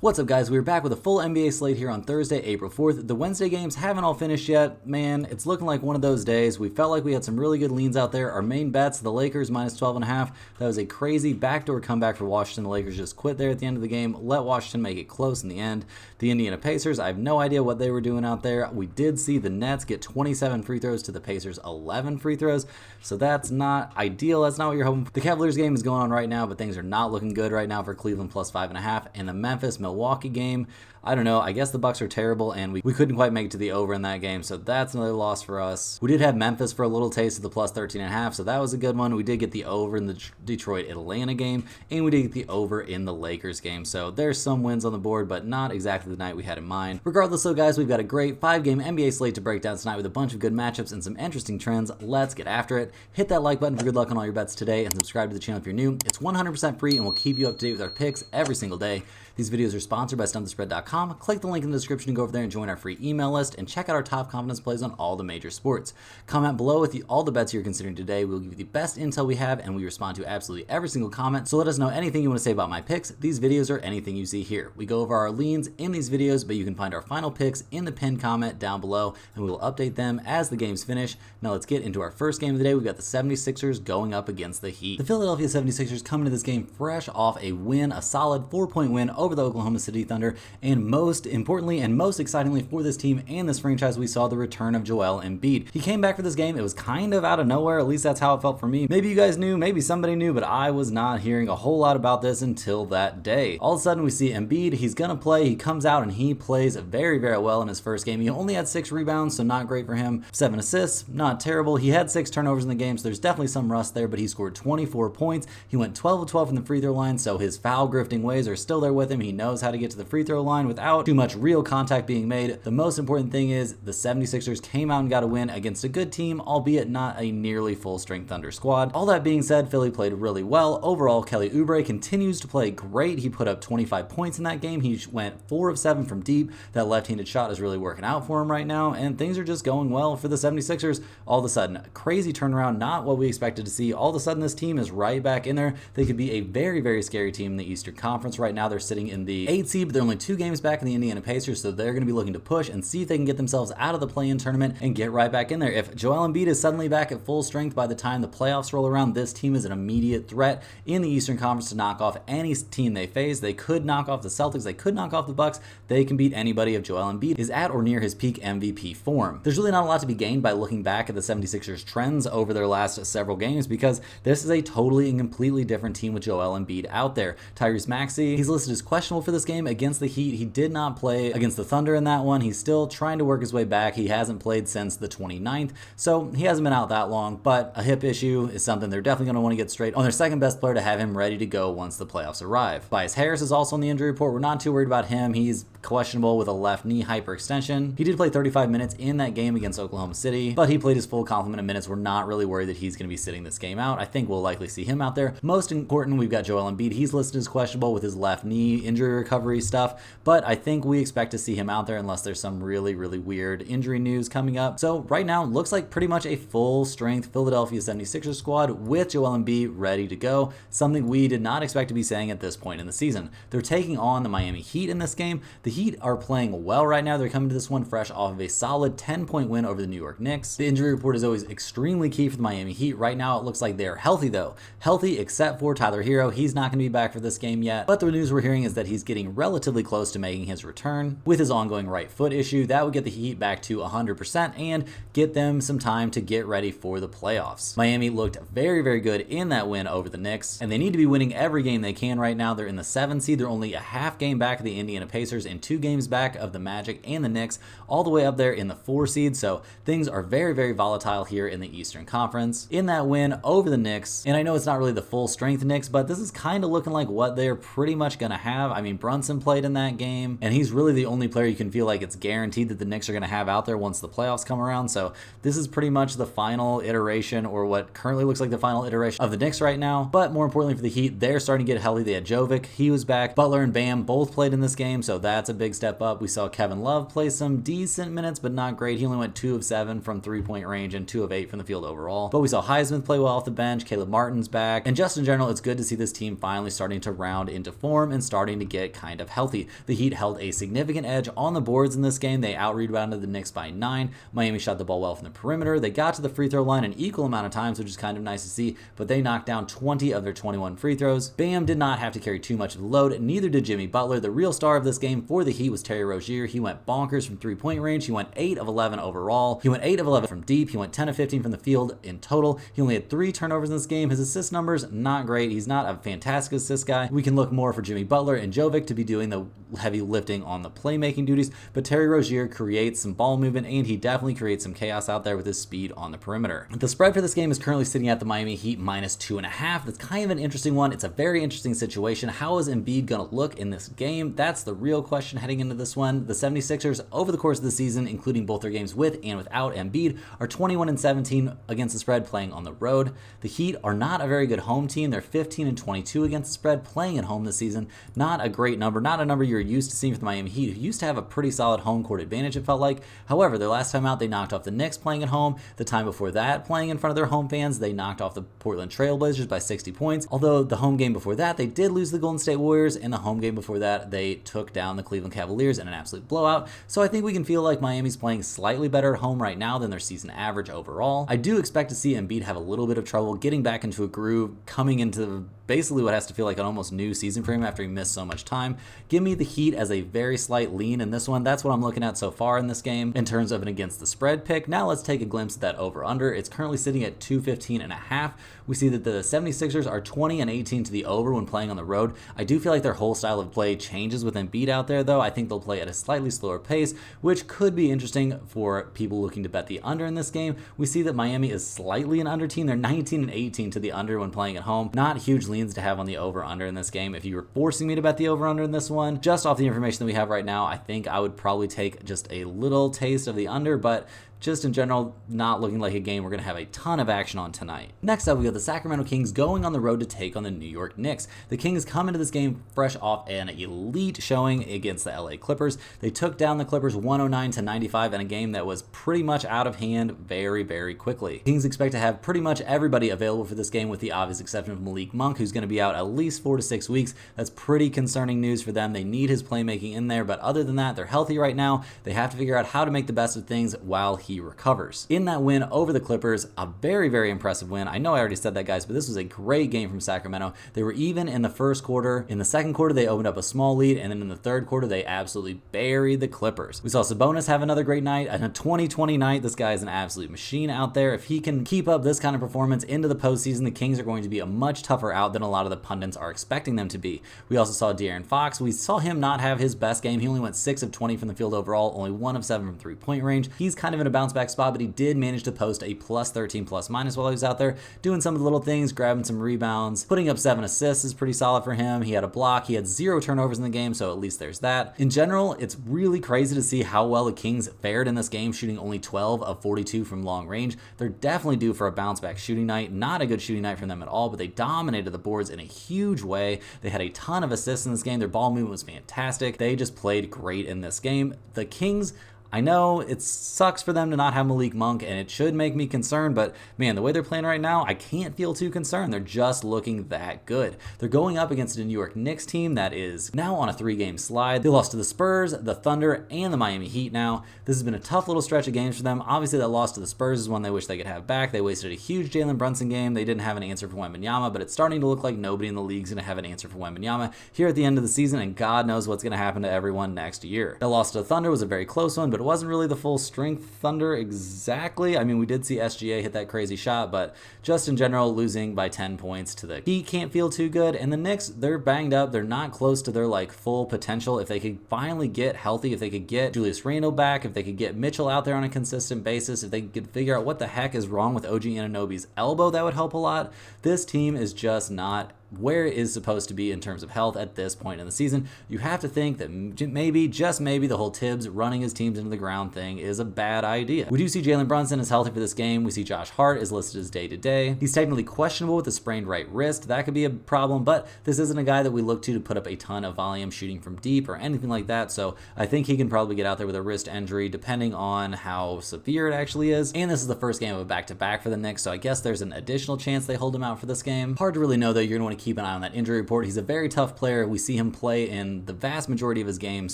What's up, guys? We're back with a full NBA slate here on Thursday, April 4th. The Wednesday games haven't all finished yet. Man, it's looking like one of those days. We felt like we had some really good leans out there. Our main bets, the Lakers minus 12.5. That was a crazy backdoor comeback for Washington. The Lakers just quit there at the end of the game, let Washington make it close in the end. The Indiana Pacers, I have no idea what they were doing out there. We did see the Nets get 27 free throws to the Pacers 11 free throws, so that's not ideal. That's not what you're hoping for. The Cavaliers game is going on right now, but things are not looking good right now for Cleveland plus 5.5. And the Memphis-Milwaukee game, I don't know. I guess the Bucks are terrible, and we couldn't quite make it to the over in that game, so that's another loss for us. We did have Memphis for a little taste of the plus 13.5, so that was a good one. We did get the over in the Detroit-Atlanta game, and we did get the over in the Lakers game, so there's some wins on the board, but not exactly the night we had in mind. Regardless, though, guys, we've got a great 5-game NBA slate to break down tonight with a bunch of good matchups and some interesting trends. Let's get after it. Hit that like button for good luck on all your bets today, and subscribe to the channel if you're new. It's 100% free, and we'll keep you up to date with our picks every single day. These videos are sponsored by StumpTheSpread.com. Click the link in the description to go over there and join our free email list, and check out our top confidence plays on all the major sports. Comment below with all the bets you're considering today. We'll give you the best intel we have, and we respond to absolutely every single comment. So let us know anything you want to say about my picks, these videos, or anything you see here. We go over our leans in these videos, but you can find our final picks in the pinned comment down below, and we will update them as the games finish. Now let's get into our first game of the day. We've got the 76ers going up against the Heat. The Philadelphia 76ers come into this game fresh off a win, a solid 4-point win over the Oklahoma City Thunder, and most importantly and most excitingly for this team and this franchise, we saw the return of Joel Embiid. He came back for this game. It was kind of out of nowhere, at least that's how it felt for me. Maybe you guys knew, maybe somebody knew, but I was not hearing a whole lot about this until that day. All of a sudden we see Embiid, he's gonna play, he comes out and he plays very, very well in his first game. He only had 6 rebounds, so not great for him. 7 assists, not terrible. He had 6 turnovers in the game, so there's definitely some rust there, but he scored 24 points. He went 12 of 12 from the free throw line, so his foul grifting ways are still there with him. He knows how to get to the free throw line without too much real contact being made. The most important thing is the 76ers came out and got a win against a good team, albeit not a nearly full-strength Thunder squad. All that being said, Philly played really well. Overall, Kelly Oubre continues to play great. He put up 25 points in that game. He went 4 of 7 from deep. That left-handed shot is really working out for him right now, and things are just going well for the 76ers. All of a sudden, crazy turnaround, not what we expected to see. All of a sudden, this team is right back in there. They could be a very, very scary team in the Eastern Conference. Right now, they're sitting in the 8th seed, but they're only 2 games back in the Indiana Pacers, so they're going to be looking to push and see if they can get themselves out of the play-in tournament and get right back in there. If Joel Embiid is suddenly back at full strength by the time the playoffs roll around, this team is an immediate threat in the Eastern Conference to knock off any team they face. They could knock off the Celtics, they could knock off the Bucks, they can beat anybody if Joel Embiid is at or near his peak MVP form. There's really not a lot to be gained by looking back at the 76ers trends over their last several games, because this is a totally and completely different team with Joel Embiid out there. Tyrese Maxey, he's listed as questionable for this game against the Heat. He did not play against the Thunder in that one. He's still trying to work his way back. He hasn't played since the 29th, so he hasn't been out that long, but a hip issue is something they're definitely going to want to get straight on their second best player to have him ready to go once the playoffs arrive. Tobias Harris is also on the injury report. We're not too worried about him. He's questionable with a left knee hyperextension. He did play 35 minutes in that game against Oklahoma City, but he played his full complement of minutes. We're not really worried that he's going to be sitting this game out. I think we'll likely see him out there. Most important, we've got Joel Embiid. He's listed as questionable with his left knee injury recovery stuff, but I think we expect to see him out there unless there's some really, really weird injury news coming up. So right now, looks like pretty much a full-strength Philadelphia 76ers squad with Joel Embiid ready to go, something we did not expect to be saying at this point in the season. They're taking on the Miami Heat in this game. The Heat are playing well right now. They're coming to this one fresh off of a solid 10-point win over the New York Knicks. The injury report is always extremely key for the Miami Heat. Right now, it looks like they're healthy, though. Healthy except for Tyler Hero. He's not going to be back for this game yet, but the news we're hearing is that he's getting relatively close to making his return. With his ongoing right foot issue, that would get the Heat back to 100% and get them some time to get ready for the playoffs. Miami looked very, very good in that win over the Knicks, and they need to be winning every game they can right now. They're in the 7th seed. They're only a half game back of the Indiana Pacers and 2 games back of the Magic and the Knicks, all the way up there in the 4 seed, so things are very, very volatile here in the Eastern Conference. In that win over the Knicks, and I know it's not really the full strength Knicks, but this is kind of looking like what they're pretty much going to have. I mean, Brunson played in that game, and he's really the only player you can feel like it's guaranteed that the Knicks are going to have out there once the playoffs come around, so this is pretty much the final iteration, or what currently looks like the final iteration of the Knicks right now. But more importantly for the Heat, they're starting to get healthy. They had Jovic, he was back. Butler and Bam both played in this game, so that's a big step up. We saw Kevin Love play some decent minutes, but not great. He only went 2 of 7 from 3-point range and 2 of 8 from the field overall. But we saw Highsmith play well off the bench. Caleb Martin's back, and just in general, it's good to see this team finally starting to round into form and starting to get get kind of healthy. The Heat held a significant edge on the boards in this game. They out-rebounded the Knicks by 9. Miami shot the ball well from the perimeter. They got to the free throw line an equal amount of times, which is kind of nice to see, but they knocked down 20 of their 21 free throws. Bam did not have to carry too much of the load, neither did Jimmy Butler. The real star of this game for the Heat was Terry Rozier. He went bonkers from three-point range. He went 8 of 11 overall. He went 8 of 11 from deep. He went 10 of 15 from the field in total. He only had 3 turnovers in this game. His assist numbers, not great. He's not a fantastic assist guy. We can look more for Jimmy Butler and Jovic to be doing the heavy lifting on the playmaking duties, but Terry Rozier creates some ball movement, and he definitely creates some chaos out there with his speed on the perimeter. The spread for this game is currently sitting at the Miami Heat -2.5. That's kind of an interesting one. It's a very interesting situation. How is Embiid going to look in this game? That's the real question heading into this one. The 76ers, over the course of the season, including both their games with and without Embiid, are 21-17 against the spread playing on the road. The Heat are not a very good home team. They're 15-22 against the spread playing at home this season. Not a great number, not a number you're used to seeing from the Miami Heat, who used to have a pretty solid home court advantage, it felt like. However, their last time out, they knocked off the Knicks playing at home. The time before that, playing in front of their home fans, they knocked off the Portland Trailblazers by 60 points. Although the home game before that, they did lose the Golden State Warriors, and the home game before that, they took down the Cleveland Cavaliers in an absolute blowout. So I think we can feel like Miami's playing slightly better at home right now than their season average overall. I do expect to see Embiid have a little bit of trouble getting back into a groove, coming into basically what has to feel like an almost new season for him after he missed so much time. Give me the Heat as a very slight lean in this one. That's what I'm looking at so far in this game in terms of an against the spread pick. Now let's take a glimpse at that over-under. It's currently sitting at 215.5. We see that the 76ers are 20-18 to the over when playing on the road. I do feel like their whole style of play changes with Embiid out there, though. I think they'll play at a slightly slower pace, which could be interesting for people looking to bet the under in this game. We see that Miami is slightly an under team. They're 19-18 to the under when playing at home. Not huge leans to have on the over-under in this game. If you were forcing me to bet the over-under in this one, just off the information that we have right now, I think I would probably take just a little taste of the under, but just in general, not looking like a game we're going to have a ton of action on tonight. Next up, we got the Sacramento Kings going on the road to take on the New York Knicks. The Kings come into this game fresh off an elite showing against the LA Clippers. They took down the Clippers 109-95 in a game that was pretty much out of hand very, very quickly. Kings expect to have pretty much everybody available for this game with the obvious exception of Malik Monk, who's going to be out at least 4 to 6 weeks. That's pretty concerning news for them. They need his playmaking in there, but other than that, they're healthy right now. They have to figure out how to make the best of things while he recovers. In that win over the Clippers, a very, very impressive win. I know I already said that, guys, but this was a great game from Sacramento. They were even in the first quarter. In the second quarter, they opened up a small lead, and then in the third quarter, they absolutely buried the Clippers. We saw Sabonis have another great night, and a 20-20 night. This guy is an absolute machine out there. If he can keep up this kind of performance into the postseason, the Kings are going to be a much tougher out than a lot of the pundits are expecting them to be. We also saw De'Aaron Fox. We saw him not have his best game. He only went 6 of 20 from the field overall, only 1 of 7 from three-point range. He's kind of in a bounce back spot, but he did manage to post a +13 ± while he was out there, doing some of the little things, grabbing some rebounds, putting up 7 assists is pretty solid for him. He had a block. He had 0 turnovers in the game, so at least there's that. In general, it's really crazy to see how well the Kings fared in this game, shooting only 12 of 42 from long range. They're definitely due for a bounce back shooting night. Not a good shooting night for them at all, but they dominated the boards in a huge way. They had a ton of assists in this game. Their ball movement was fantastic. They just played great in this game. The Kings, I know it sucks for them to not have Malik Monk, and it should make me concerned, but man, the way they're playing right now, I can't feel too concerned. They're just looking that good. They're going up against a New York Knicks team that is now on a 3-game slide. They lost to the Spurs, the Thunder, and the Miami Heat now. This has been a tough little stretch of games for them. Obviously, that loss to the Spurs is one they wish they could have back. They wasted a huge Jalen Brunson game. They didn't have an answer for Wembanyama, but it's starting to look like nobody in the league is going to have an answer for Wembanyama here at the end of the season, and God knows what's going to happen to everyone next year. That loss to the Thunder was a very close one, but it wasn't really the full strength Thunder exactly. I mean, we did see SGA hit that crazy shot, but just in general, losing by 10 points to the Heat can't feel too good. And the Knicks, they're banged up. They're not close to their full potential. If they could finally get healthy, if they could get Julius Randle back, if they could get Mitchell out there on a consistent basis, if they could figure out what the heck is wrong with OG Anunoby's elbow, that would help a lot. This team is just not where it is supposed to be in terms of health at this point in the season. You have to think that maybe, just maybe, the whole Tibbs running his teams into the ground thing is a bad idea. We do see Jalen Brunson is healthy for this game. We see Josh Hart is listed as day-to-day. He's technically questionable with a sprained right wrist. That could be a problem, but this isn't a guy that we look to put up a ton of volume shooting from deep or anything like that, so I think he can probably get out there with a wrist injury depending on how severe it actually is. And this is the first game of a back-to-back for the Knicks, so I guess there's an additional chance they hold him out for this game. Hard to really know, though. You're going to want to keep an eye on that injury report. He's a very tough player. We see him play in the vast majority of his games,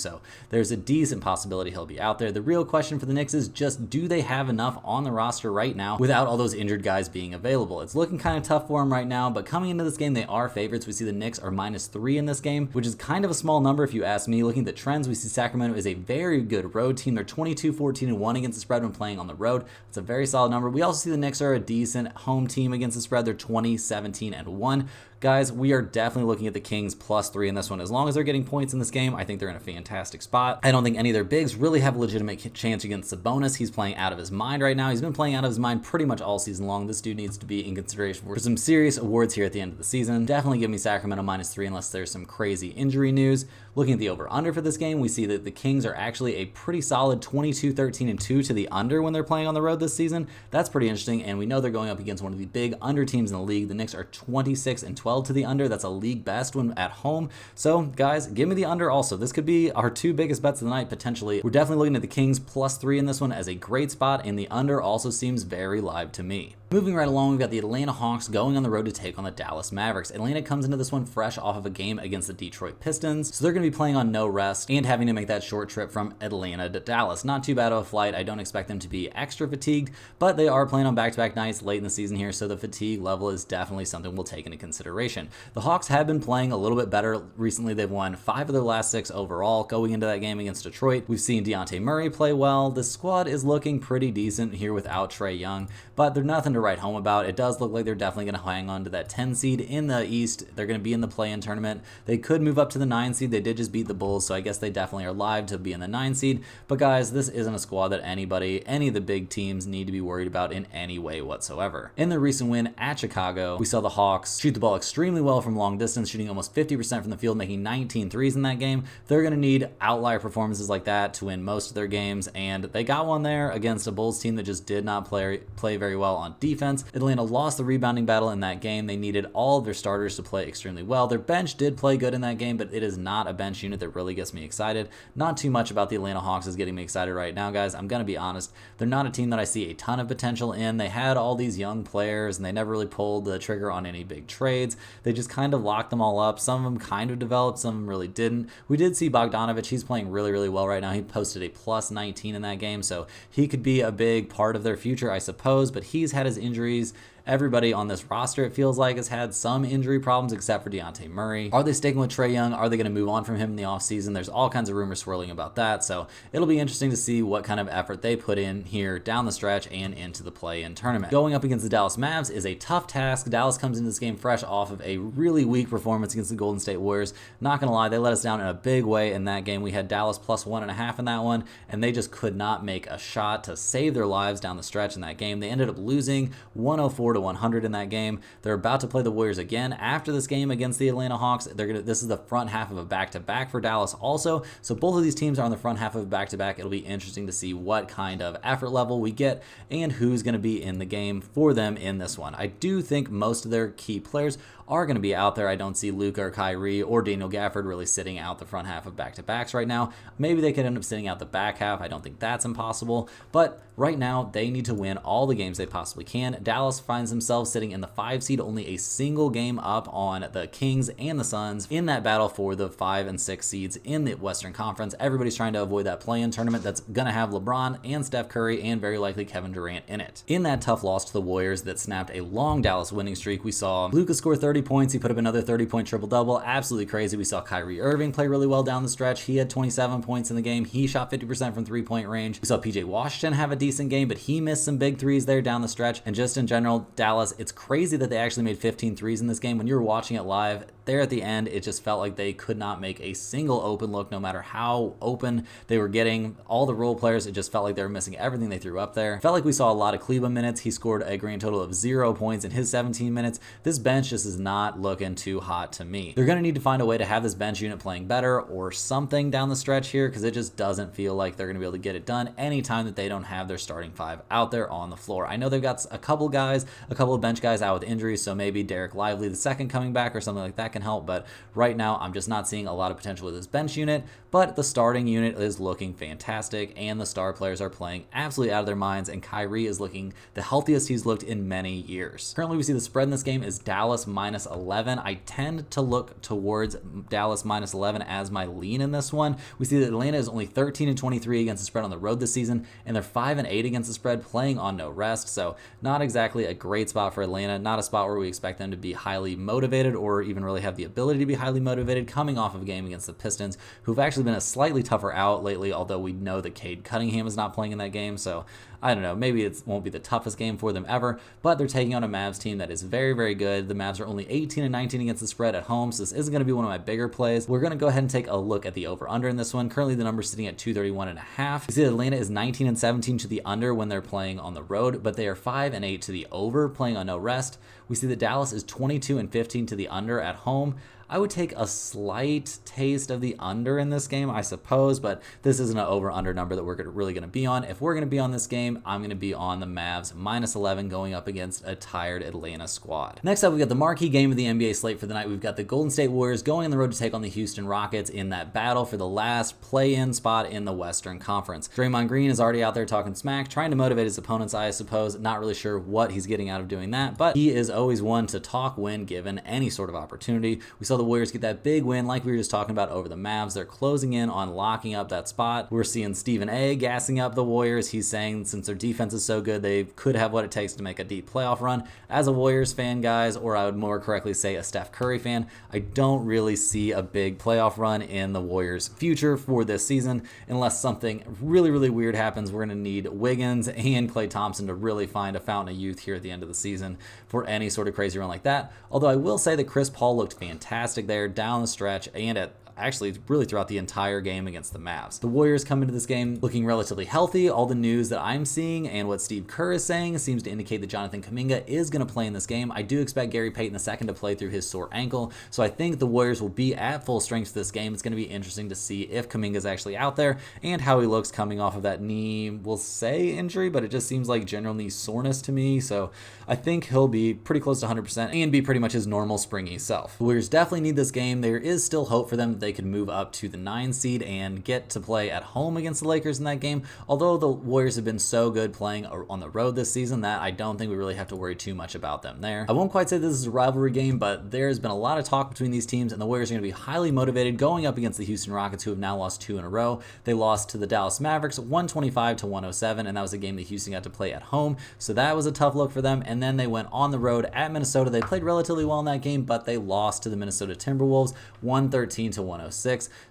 so there's a decent possibility he'll be out there. The real question for the Knicks is just, do they have enough on the roster right now without all those injured guys being available? It's looking kind of tough for them right now, but coming into this game, they are favorites. We see the Knicks are -3 in this game, which is kind of a small number if you ask me. Looking at the trends, we see Sacramento is a very good road team. They're 22-14-1 against the spread when playing on the road. It's a very solid number. We also see the Knicks are a decent home team against the spread. They're 20-17-1. Guys, we are definitely looking at the Kings +3 in this one. As long as they're getting points in this game, I think they're in a fantastic spot. I don't think any of their bigs really have a legitimate chance against Sabonis. He's playing out of his mind right now. He's been playing out of his mind pretty much all season long. This dude needs to be in consideration for some serious awards here at the end of the season. Definitely give me Sacramento -3 unless there's some crazy injury news. Looking at the over-under for this game, we see that the Kings are actually a pretty solid 22-13-2 to the under when they're playing on the road this season. That's pretty interesting, and we know they're going up against one of the big under teams in the league. The Knicks are 26-12 to the under. That's a league best when at home. So, guys, give me the under also. This could be our two biggest bets of the night, potentially. We're definitely looking at the Kings +3 in this one as a great spot, and the under also seems very live to me. Moving right along, we've got the Atlanta Hawks going on the road to take on the Dallas Mavericks. Atlanta comes into this one fresh off of a game against the Detroit Pistons, so they're going to be playing on no rest and having to make that short trip from Atlanta to Dallas. Not too bad of a flight. I don't expect them to be extra fatigued, but they are playing on back-to-back nights late in the season here, so the fatigue level is definitely something we'll take into consideration. The Hawks have been playing a little bit better recently. They've won 5 of their last 6 overall. Going into that game against Detroit, we've seen Dejounte Murray play well. The squad is looking pretty decent here without Trae Young, but they're nothing to write home about. It does look like they're definitely going to hang on to that 10 seed in the East. They're going to be in the play-in tournament. They could move up to the 9 seed. They did just beat the Bulls, so I guess they definitely are live to be in the 9 seed. But guys, this isn't a squad that any of the big teams need to be worried about in any way whatsoever. In the recent win at Chicago, we saw the Hawks shoot the ball extremely well from long distance, shooting almost 50% from the field, making 19 threes in that game. They're going to need outlier performances like that to win most of their games, and they got one there against a Bulls team that just did not play very well on defense. Atlanta lost the rebounding battle in that game. They needed all of their starters to play extremely well. Their bench did play good in that game, but it is not a bench unit that really gets me excited. Not too much about the Atlanta Hawks is getting me excited right now, guys. I'm going to be honest. They're not a team that I see a ton of potential in. They had all these young players, and they never really pulled the trigger on any big trades. They just kind of locked them all up. Some of them kind of developed, some of them really didn't. We did see Bogdanovich. He's playing really, really well right now. He posted a +19 in that game, so he could be a big part of their future, I suppose, but he's had his injuries. Everybody on this roster, it feels like, has had some injury problems except for Dejounte Murray. Are they sticking with Trae Young? Are they going to move on from him in the offseason? There's all kinds of rumors swirling about that, so it'll be interesting to see what kind of effort they put in here down the stretch and into the play-in tournament. Going up against the Dallas Mavs is a tough task. Dallas comes into this game fresh off of a really weak performance against the Golden State Warriors. Not going to lie, they let us down in a big way in that game. We had Dallas +1.5 in that one, and they just could not make a shot to save their lives down the stretch in that game. They ended up losing 104-100 in that game. They're about to play the Warriors again after this game against the Atlanta Hawks. This is the front half of a back-to-back for Dallas also. So both of these teams are on the front half of a back-to-back. It'll be interesting to see what kind of effort level we get and who's going to be in the game for them in this one. I do think most of their key players are going to be out there. I don't see Luka or Kyrie or Daniel Gafford really sitting out the front half of back-to-backs right now. Maybe they could end up sitting out the back half. I don't think that's impossible, but right now they need to win all the games they possibly can. Dallas finds themselves sitting in the 5 seed, only a single game up on the Kings and the Suns in that battle for the 5 and 6 seeds in the Western Conference. Everybody's trying to avoid that play-in tournament that's going to have LeBron and Steph Curry and very likely Kevin Durant in it. In that tough loss to the Warriors that snapped a long Dallas winning streak, we saw Luka score 30 points. He put up another 30-point triple-double. Absolutely crazy. We saw Kyrie Irving play really well down the stretch. He had 27 points in the game. He shot 50% from three-point range. We saw PJ Washington have a decent game, but he missed some big threes there down the stretch. And just in general, Dallas, it's crazy that they actually made 15 threes in this game. When you were watching it live, there at the end, it just felt like they could not make a single open look, no matter how open they were getting. All the role players, it just felt like they were missing everything they threw up there. Felt like we saw a lot of Kleba minutes. He scored a grand total of 0 points in his 17 minutes. This bench just is not looking too hot to me. They're going to need to find a way to have this bench unit playing better or something down the stretch here, because it just doesn't feel like they're going to be able to get it done anytime that they don't have their starting 5 out there on the floor. I know they've got a couple of bench guys out with injuries, so maybe Derek Lively the second coming back or something like that can help, but right now I'm just not seeing a lot of potential with this bench unit. But the starting unit is looking fantastic, and the star players are playing absolutely out of their minds, and Kyrie is looking the healthiest he's looked in many years. Currently, we see the spread in this game is Dallas minus 11. I tend to look towards Dallas minus 11 as my lean in this one. We see that Atlanta is only 13-23 against the spread on the road this season, and they're 5-8 against the spread playing on no rest. So not exactly a great spot for Atlanta, not a spot where we expect them to be highly motivated or even really have the ability to be highly motivated coming off of a game against the Pistons, who've actually been a slightly tougher out lately, although we know that Cade Cunningham is not playing in that game. So I don't know, maybe it won't be the toughest game for them ever, but they're taking on a Mavs team that is very, very good. The Mavs are only 18-19 against the spread at home, so this isn't going to be one of my bigger plays. We're going to go ahead and take a look at the over-under in this one. Currently, the number's sitting at 231.5. You see that Atlanta is 19-17 to the under when they're playing on the road, but they are 5-8 to the over, playing on no rest. We see that Dallas is 22-15 to the under at home. I would take a slight taste of the under in this game, I suppose, but this isn't an over-under number that we're really going to be on. If we're going to be on this game, I'm going to be on the Mavs minus 11 going up against a tired Atlanta squad. Next up, we've got the marquee game of the NBA slate for the night. We've got the Golden State Warriors going on the road to take on the Houston Rockets in that battle for the last play-in spot in the Western Conference. Draymond Green is already out there talking smack, trying to motivate his opponents, I suppose. Not really sure what he's getting out of doing that, but he is always one to talk when given any sort of opportunity. We saw the Warriors get that big win like we were just talking about over the Mavs. They're closing in on locking up that spot. We're seeing Stephen A gassing up the Warriors. He's saying since their defense is so good, they could have what it takes to make a deep playoff run. As a Warriors fan, guys, or I would more correctly say a Steph Curry fan, I don't really see a big playoff run in the Warriors' future for this season unless something really, really weird happens. We're going to need Wiggins and Klay Thompson to really find a fountain of youth here at the end of the season for any sort of crazy run like that. Although I will say that Chris Paul looked fantastic there down the stretch and at actually really throughout the entire game against the Mavs. The Warriors come into this game looking relatively healthy. All the news that I'm seeing and what Steve Kerr is saying seems to indicate that Jonathan Kuminga is going to play in this game. I do expect Gary Payton II to play through his sore ankle, so I think the Warriors will be at full strength for this game. It's going to be interesting to see if Kuminga is actually out there and how he looks coming off of that knee, we'll say injury, but it just seems like general knee soreness to me, so I think he'll be pretty close to 100% and be pretty much his normal springy self. The Warriors definitely need this game. There is still hope for them that they could move up to the 9 seed and get to play at home against the Lakers in that game, although the Warriors have been so good playing on the road this season that I don't think we really have to worry too much about them there. I won't quite say this is a rivalry game, but there's been a lot of talk between these teams, and the Warriors are going to be highly motivated going up against the Houston Rockets, who have now lost 2 in a row. They lost to the Dallas Mavericks 125-107, and that was a game that Houston got to play at home, so that was a tough look for them. And then they went on the road at Minnesota. They played relatively well in that game, but they lost to the Minnesota Timberwolves 113-106.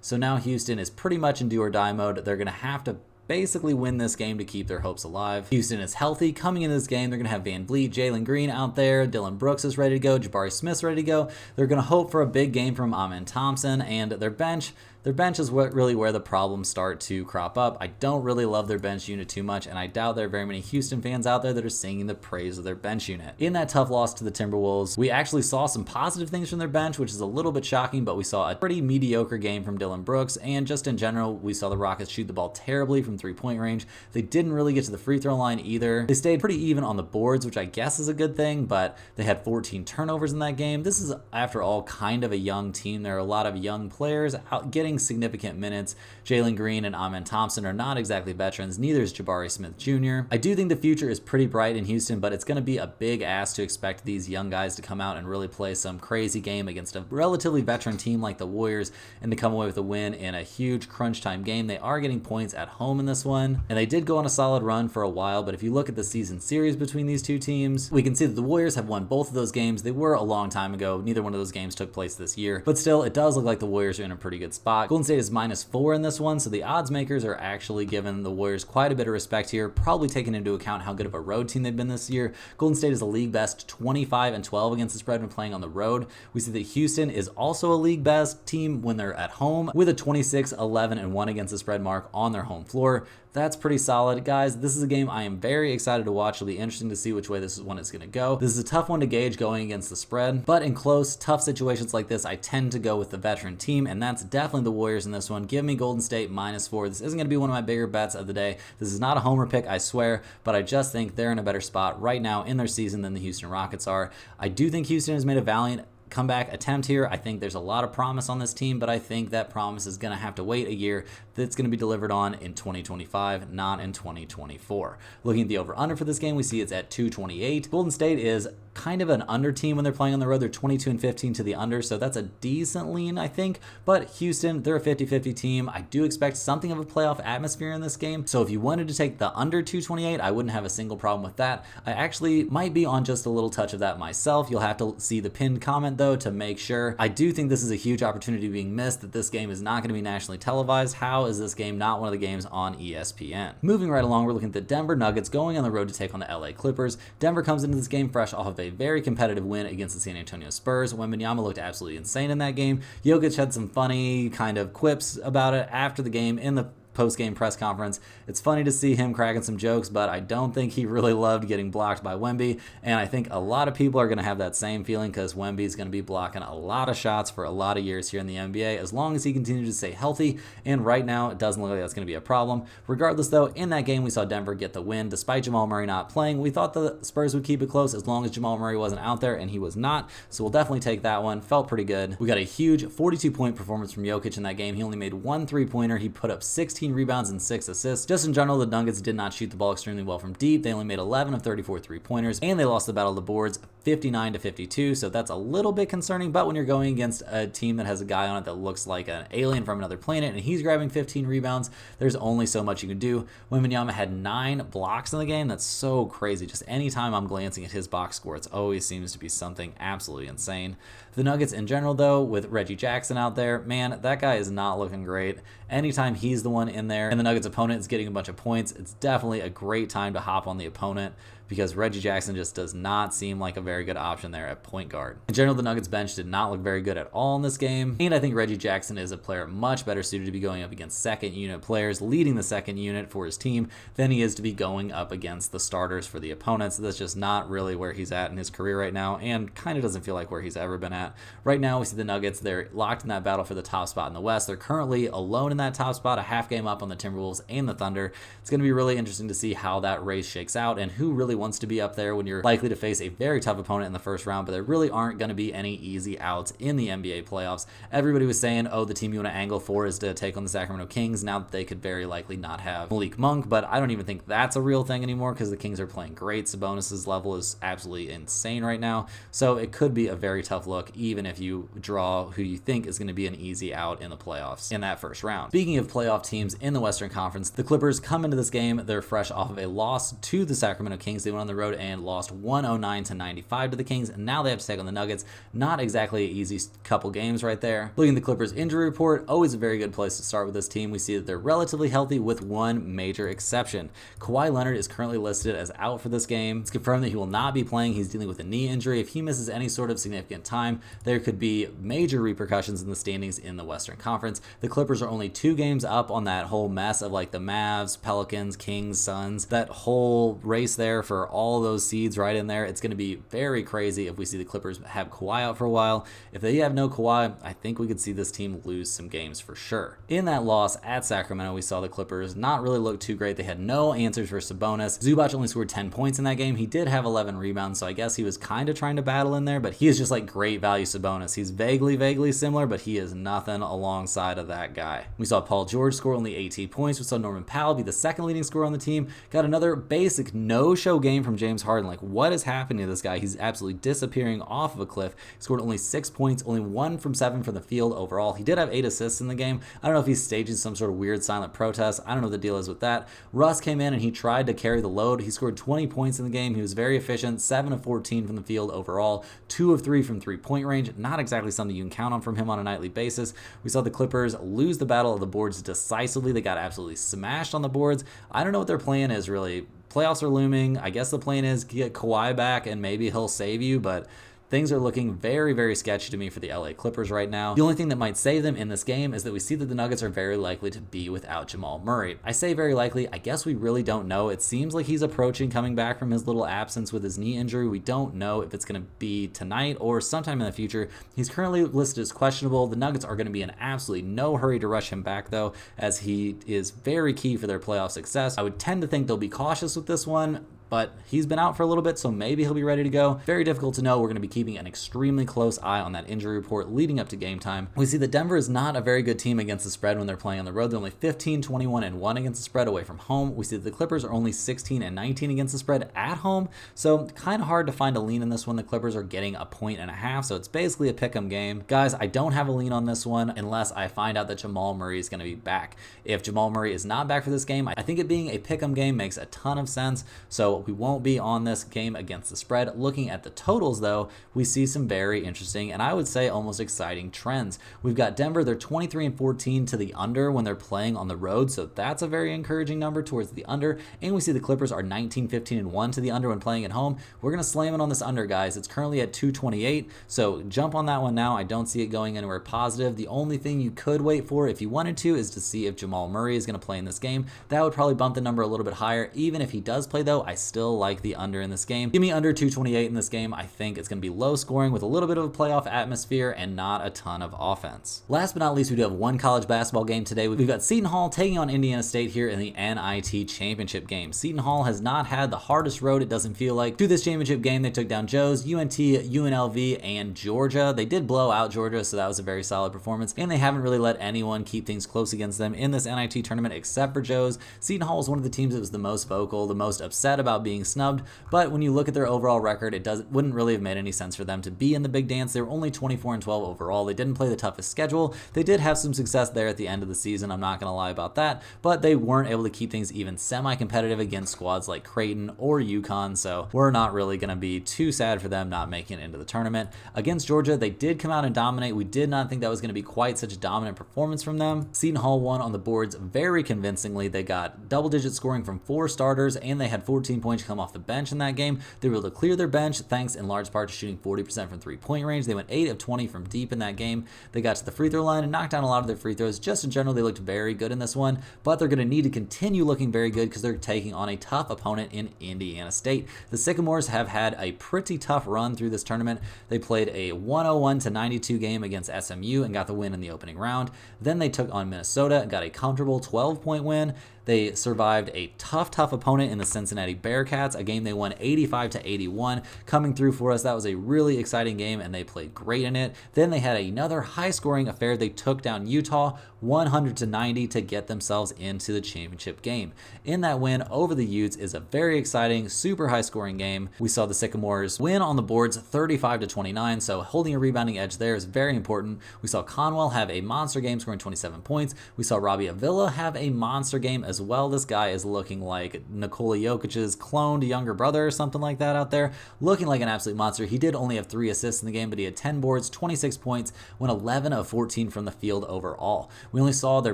So now Houston is pretty much in do or die mode. They're going to have to basically win this game to keep their hopes alive. Houston is healthy coming into this game. They're going to have Van Vliet, Jalen Green out there. Dylan Brooks is ready to go. Jabari Smith's ready to go. They're going to hope for a big game from Amen Thompson, and their bench is really where the problems start to crop up. I don't really love their bench unit too much, and I doubt there are very many Houston fans out there that are singing the praise of their bench unit. In that tough loss to the Timberwolves, we actually saw some positive things from their bench, which is a little bit shocking, but we saw a pretty mediocre game from Dylan Brooks, and just in general, we saw the Rockets shoot the ball terribly from three-point range. They didn't really get to the free throw line either. They stayed pretty even on the boards, which I guess is a good thing, but they had 14 turnovers in that game. This is, after all, kind of a young team. There are a lot of young players out getting significant minutes. Jalen Green and Amen Thompson are not exactly veterans. Neither is Jabari Smith Jr. I do think the future is pretty bright in Houston, but it's going to be a big ask to expect these young guys to come out and really play some crazy game against a relatively veteran team like the Warriors and to come away with a win in a huge crunch time game. They are getting points at home in this one, and they did go on a solid run for a while, but if you look at the season series between these two teams, we can see that the Warriors have won both of those games. They were a long time ago. Neither one of those games took place this year, but still, it does look like the Warriors are in a pretty good spot. Golden State is -4 in this one, so the odds makers are actually giving the Warriors quite a bit of respect here, probably taking into account how good of a road team they've been this year. Golden State is a league best 25-12 against the spread when playing on the road. We see that Houston is also a league best team when they're at home with a 26-11-1 against the spread mark on their home floor. That's pretty solid. Guys, this is a game I am very excited to watch. It'll be interesting to see which way this one is going to go. This is a tough one to gauge going against the spread, but in close, tough situations like this, I tend to go with the veteran team, and that's definitely the Warriors in this one. Give me Golden State -4. This isn't going to be one of my bigger bets of the day. This is not a homer pick, I swear, but I just think they're in a better spot right now in their season than the Houston Rockets are. I do think Houston has made a valiant comeback attempt here. I think there's a lot of promise on this team, but I think that promise is going to have to wait a year. That's going to be delivered on in 2025, not in 2024. Looking at the over-under for this game, we see it's at 228. Golden State is kind of an under team when they're playing on the road. They're 22-15 to the under, so that's a decent lean, I think. But Houston, they're a 50-50 team. I do expect something of a playoff atmosphere in this game. So if you wanted to take the under 228, I wouldn't have a single problem with that. I actually might be on just a little touch of that myself. You'll have to see the pinned comment though to make sure. I do think this is a huge opportunity being missed, that this game is not going to be nationally televised. How is this game not one of the games on ESPN? Moving right along, we're looking at the Denver Nuggets going on the road to take on the LA Clippers. Denver comes into this game fresh off of a very competitive win against the San Antonio Spurs. Wembanyama looked absolutely insane in that game. Jokic had some funny kind of quips about it after the game in the post-game press conference. It's funny to see him cracking some jokes, but I don't think he really loved getting blocked by Wemby, and I think a lot of people are going to have that same feeling because Wemby is going to be blocking a lot of shots for a lot of years here in the NBA as long as he continues to stay healthy, and right now it doesn't look like that's going to be a problem. Regardless though, in that game we saw Denver get the win despite Jamal Murray not playing. We thought the Spurs would keep it close as long as Jamal Murray wasn't out there, and he was not, so we'll definitely take that one. Felt pretty good. We got a huge 42-point performance from Jokic in that game. He only made 1 3-pointer. He put up 16 rebounds and 6 assists. Just in general, the Nuggets did not shoot the ball extremely well from deep. They only made 11 of 34 3-pointers, and they lost the battle of the boards 59-52, so that's a little bit concerning. But when you're going against a team that has a guy on it that looks like an alien from another planet and he's grabbing 15 rebounds, there's only so much you can do. Wembanyama had 9 blocks in the game. That's so crazy. Just anytime I'm glancing at his box score, it always seems to be something absolutely insane. The Nuggets in general though, with Reggie Jackson out there, man, that guy is not looking great. Anytime he's the one in there and the Nuggets opponent is getting a bunch of points, it's definitely a great time to hop on the opponent, because Reggie Jackson just does not seem like a very good option there at point guard. In general, the Nuggets bench did not look very good at all in this game, and I think Reggie Jackson is a player much better suited to be going up against second unit players, leading the second unit for his team, than he is to be going up against the starters for the opponents. That's just not really where he's at in his career right now, and kind of doesn't feel like where he's ever been at. Right now, we see the Nuggets, they're locked in that battle for the top spot in the West. They're currently alone in that top spot, a half game up on the Timberwolves and the Thunder. It's going to be really interesting to see how that race shakes out and who really wants to be up there when you're likely to face a very tough opponent in the first round, but there really aren't going to be any easy outs in the NBA playoffs. Everybody was saying, oh, the team you want to angle for is to take on the Sacramento Kings, now that they could very likely not have Malik Monk, but I don't even think that's a real thing anymore because the Kings are playing great. Sabonis' level is absolutely insane right now, so it could be a very tough look even if you draw who you think is going to be an easy out in the playoffs in that first round. Speaking of playoff teams in the Western Conference, the Clippers come into this game, they're fresh off of a loss to the Sacramento Kings. They went on the road and lost 109-95 to the Kings, and now they have to take on the Nuggets. Not exactly an easy couple games right there. Looking at the Clippers injury report, always a very good place to start with this team. We see that they're relatively healthy with one major exception. Kawhi Leonard is currently listed as out for this game. It's confirmed that he will not be playing. He's dealing with a knee injury. If he misses any sort of significant time, there could be major repercussions in the standings in the Western Conference. The Clippers are only 2 games up on that whole mess of like the Mavs, Pelicans, Kings, Suns, that whole race there for all those seeds right in there. It's going to be very crazy if we see the Clippers have Kawhi out for a while. If they have no Kawhi, I think we could see this team lose some games for sure. In that loss at Sacramento, we saw the Clippers not really look too great. They had no answers for Sabonis. Zubac only scored 10 points in that game. He did have 11 rebounds, so I guess he was kind of trying to battle in there, but he is just like great value Sabonis. He's vaguely similar, but he is nothing alongside of that guy. We saw Paul George score only 18 points. We saw Norman Powell be the second leading scorer on the team. Got another basic no-show game from James Harden. Like, what is happening to this guy? He's absolutely disappearing off of a cliff. He scored only 6 points, only 1 from 7 from the field overall. He did have 8 assists in the game. I don't know if he's staging some sort of weird silent protest. I don't know what the deal is with that. Russ came in and he tried to carry the load. He scored 20 points in the game. He was very efficient, 7 of 14 from the field overall, 2 of 3 from 3-point range. Not exactly something you can count on from him on a nightly basis. We saw the Clippers lose the battle of the boards decisively. They got absolutely smashed on the boards. I don't know what their plan is really. Playoffs are looming. I guess the plan is get Kawhi back and maybe he'll save you, but things are looking very sketchy to me for the LA Clippers right now. The only thing that might save them in this game is that we see that the Nuggets are very likely to be without Jamal Murray. I say very likely. I guess we really don't know. It seems like he's approaching coming back from his little absence with his knee injury. We don't know if it's going to be tonight or sometime in the future. He's currently listed as questionable. The Nuggets are going to be in absolutely no hurry to rush him back though, as he is very key for their playoff success. I would tend to think they'll be cautious with this one, but he's been out for a little bit, so maybe he'll be ready to go. Very difficult to know. We're going to be keeping an extremely close eye on that injury report leading up to game time. We see that Denver is not a very good team against the spread when they're playing on the road. They're only 15, 21, and 1 against the spread away from home. We see that the Clippers are only 16 and 19 against the spread at home, so kind of hard to find a lean in this one. The Clippers are getting a 1.5, so it's basically a pick'em game. Guys, I don't have a lean on this one unless I find out that Jamal Murray is going to be back. If Jamal Murray is not back for this game, I think it being a pick'em game makes a ton of sense, so we won't be on this game against the spread. Looking at the totals, though, we see some very interesting and I would say almost exciting trends. We've got Denver, they're 23 and 14 to the under when they're playing on the road, so that's a very encouraging number towards the under. And we see the Clippers are 19, 15, and 1 to the under when playing at home. We're going to slam it on this under, guys. It's currently at 228, so jump on that one now. I don't see it going anywhere positive. The only thing you could wait for if you wanted to is to see if Jamal Murray is going to play in this game. That would probably bump the number a little bit higher. Even if he does play, though, I still like the under in this game. Give me under 228 in this game. I think it's going to be low scoring with a little bit of a playoff atmosphere and not a ton of offense. Last but not least, we do have one college basketball game today. We've got Seton Hall taking on Indiana State here in the NIT championship game. Seton Hall has not had the hardest road, it doesn't feel like, to this championship game. They took down Joe's, UNT, UNLV, and Georgia. They did blow out Georgia, so that was a very solid performance, and they haven't really let anyone keep things close against them in this NIT tournament except for Joe's. Seton Hall is one of the teams that was the most vocal, the most upset about being snubbed, but when you look at their overall record, it wouldn't really have made any sense for them to be in the big dance. They were only 24 and 12 overall. They didn't play the toughest schedule. They did have some success there at the end of the season, I'm not going to lie about that, but they weren't able to keep things even semi-competitive against squads like Creighton or UConn, so we're not really going to be too sad for them not making it into the tournament. Against Georgia, they did come out and dominate. We did not think that was going to be quite such a dominant performance from them. Seton Hall won on the boards very convincingly. They got double-digit scoring from 4 starters, and they had 14 points come off the bench in that game. They were able to clear their bench thanks in large part to shooting 40% from three-point range. They went 8 of 20 from deep in that game. They got to the free throw line and knocked down a lot of their free throws. Just in general, they looked very good in this one, but they're going to need to continue looking very good because they're taking on a tough opponent in Indiana State. The Sycamores have had a pretty tough run through this tournament. They played a 101-92 game against SMU and got the win in the opening round. Then they took on Minnesota and got a comfortable 12-point win. They survived a tough opponent in the Cincinnati Bearcats, a game they won 85-81, coming through for us. That was a really exciting game, and they played great in it. Then they had another high-scoring affair. They took down Utah 100-90 to get themselves into the championship game. In that win over the Utes is a very exciting, super high-scoring game. We saw the Sycamores win on the boards 35-29, so holding a rebounding edge there is very important. We saw Conwell have a monster game, scoring 27 points. We saw Robbie Avila have a monster game as well. This guy is looking like Nikola Jokic's cloned younger brother or something like that out there, looking like an absolute monster. He did only have 3 assists in the game, but he had 10 boards, 26 points, went 11 of 14 from the field overall. We only saw their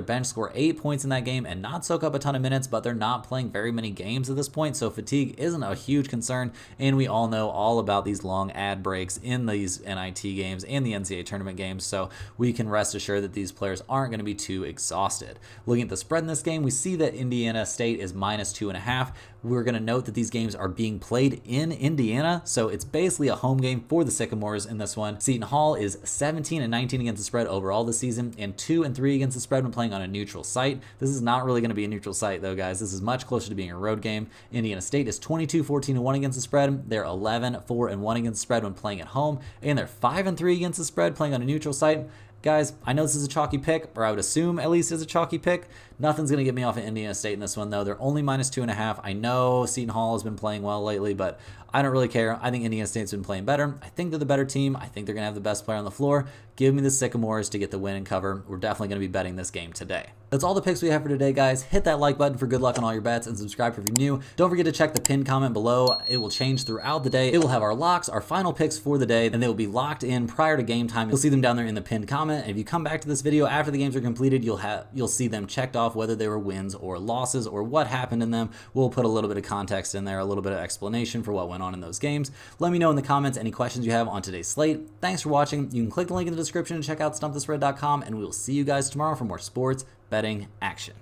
bench score 8 points in that game and not soak up a ton of minutes, but they're not playing very many games at this point, so fatigue isn't a huge concern, and we all know all about these long ad breaks in these NIT games and the NCAA tournament games, so we can rest assured that these players aren't going to be too exhausted. Looking at the spread in this game, we see that Indiana State is -2.5. We're going to note that these games are being played in Indiana, so it's basically a home game for the Sycamores in this one. Seton Hall is 17-19 against the spread overall this season and 2-3 against the spread when playing on a neutral site. This is not really going to be a neutral site though, guys. This is much closer to being a road game. Indiana State is 22-14-1 against the spread. They're 11-4-1 against the spread when playing at home, and they're 5-3 against the spread playing on a neutral site. Guys, I know this is a chalky pick, or I would assume at least is a chalky pick. Nothing's going to get me off of Indiana State in this one, though. They're only -2.5. I know Seton Hall has been playing well lately, but I don't really care. I think Indiana State's been playing better. I think they're the better team. I think they're going to have the best player on the floor. Give me the Sycamores to get the win and cover. We're definitely going to be betting this game today. That's all the picks we have for today, guys. Hit that like button for good luck on all your bets and subscribe if you're new. Don't forget to check the pinned comment below. It will change throughout the day. It will have our locks, our final picks for the day, and they will be locked in prior to game time. You'll see them down there in the pinned comment. And if you come back to this video after the games are completed, you'll see them checked off, whether they were wins or losses or what happened in them. We'll put a little bit of context in there, a little bit of explanation for what went on in those games. Let me know in the comments any questions you have on today's slate. Thanks for watching. You can click the link in the description and check out stumpthespread.com, and we will see you guys tomorrow for more sports betting action.